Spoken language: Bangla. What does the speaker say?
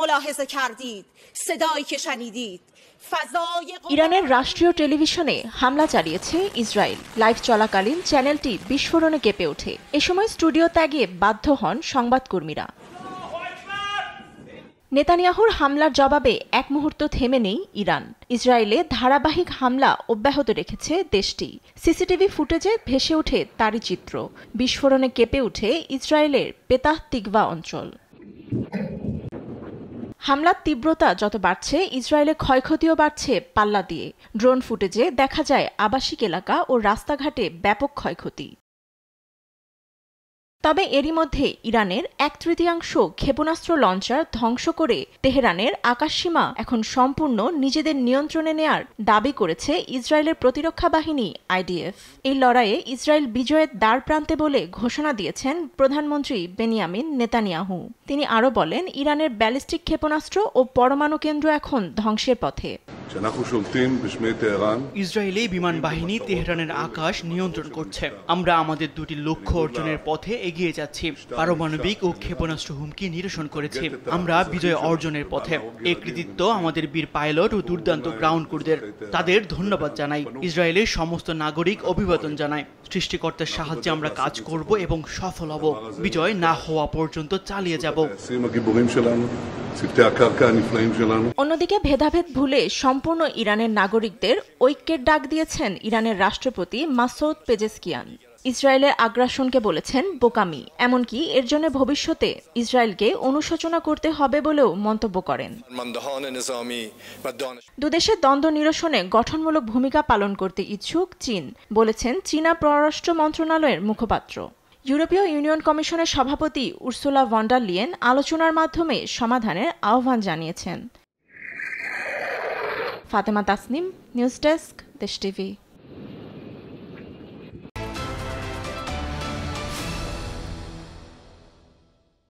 ملاحظه کردید صدایی که شنیدید ইরানের রাষ্ট্রীয় টেলিভিশনে হামলা চালিয়েছে ইসরায়েল। লাইভ চলাকালীন চ্যানেলটি বিস্ফোরণে কেঁপে ওঠে। এ সময় স্টুডিও ত্যাগে বাধ্য হন সংবাদকর্মীরা। নেতানিয়াহুর হামলার জবাবে এক মুহূর্ত থেমে নেই ইরান। ইসরায়েলে ধারাবাহিক হামলা অব্যাহত রেখেছে দেশটি। সিসিটিভি ফুটেজে ভেসে ওঠে তারই চিত্র। বিস্ফোরণে কেঁপে ওঠে ইসরায়েলের পেতাহ তিকভা অঞ্চল। হামলার তীব্রতা যত বাড়ছে, ইসরায়েলে ক্ষয়ক্ষতিও বাড়ছে পাল্লা দিয়ে। ড্রোন ফুটেজে দেখা যায় আবাসিক এলাকা ও রাস্তাঘাটে ব্যাপক ক্ষয়ক্ষতি। তবে এরই মধ্যে ইরানের 1/3 ক্ষেপণাস্ত্র লঞ্চার ধ্বংস করে তেহরানের আকাশসীমা এখন সম্পূর্ণ নিজেদের নিয়ন্ত্রণে নেয়ার দাবি করেছে ইসরায়েলের প্রতিরক্ষা বাহিনী আইডিএফ। এই লড়াইয়ে ইসরায়েল বিজয়ের দ্বার প্রান্তে বলে ঘোষণা দিয়েছেন প্রধানমন্ত্রী বেনিয়ামিন নেতানিয়াহু। তিনি আরও বলেন, ইরানের ব্যালিস্টিক ক্ষেপণাস্ত্র ও পরমাণু কেন্দ্র এখন ধ্বংসের পথে। ইসরায়েলি বিমান বাহিনী তেহরানের আকাশ নিয়ন্ত্রণ করছে। আমরা আমাদের দুটি লক্ষ্য অর্জনের পথে এগিয়ে যাচ্ছি। পারমাণবিক ও ক্ষেপণাস্ত্র হুমকি নিরসন করেছি। আমরা বিজয় অর্জনের পথে। এই কৃতিত্ব আমাদের বীর পাইলট ও দুর্দান্ত গ্রাউন্ড ক্রুদের। তাদের ধন্যবাদ জানাই। ইসরায়েলের সমস্ত নাগরিক অভিবাদন জানায়। সৃষ্টিকর্তার সাহায্যে আমরা কাজ করব এবং সফল হব। বিজয় না হওয়া পর্যন্ত চালিয়ে যাব। অন্যদিকে ভেদাভেদ ভুলে সম্পূর্ণ ইরানের নাগরিকদের ঐক্যের ডাক দিয়েছেন ইরানের রাষ্ট্রপতি মাসউদ পেজেশকিয়ান। ইসরায়েলের আগ্রাসনকে বলেছেন বোকামি, এমনকি এর জন্য ভবিষ্যতে ইসরায়েলকে অনুশোচনা করতে হবে বলেও মন্তব্য করেন। দুদেশের দ্বন্দ্ব নিরসনে গঠনমূলক ভূমিকা পালন করতে ইচ্ছুক চীন, বলেছেন চীনা পররাষ্ট্র মন্ত্রণালয়ের মুখপাত্র। ইউরোপীয় ইউনিয়ন কমিশনের সভাপতি উর্সুলা ভন ডার লিয়েন আলোচনার মাধ্যমে সমাধানের আহ্বান জানিয়েছেন। ফাতেমা তাসনিম, নিউজ ডেস্ক, দেশ টিভি।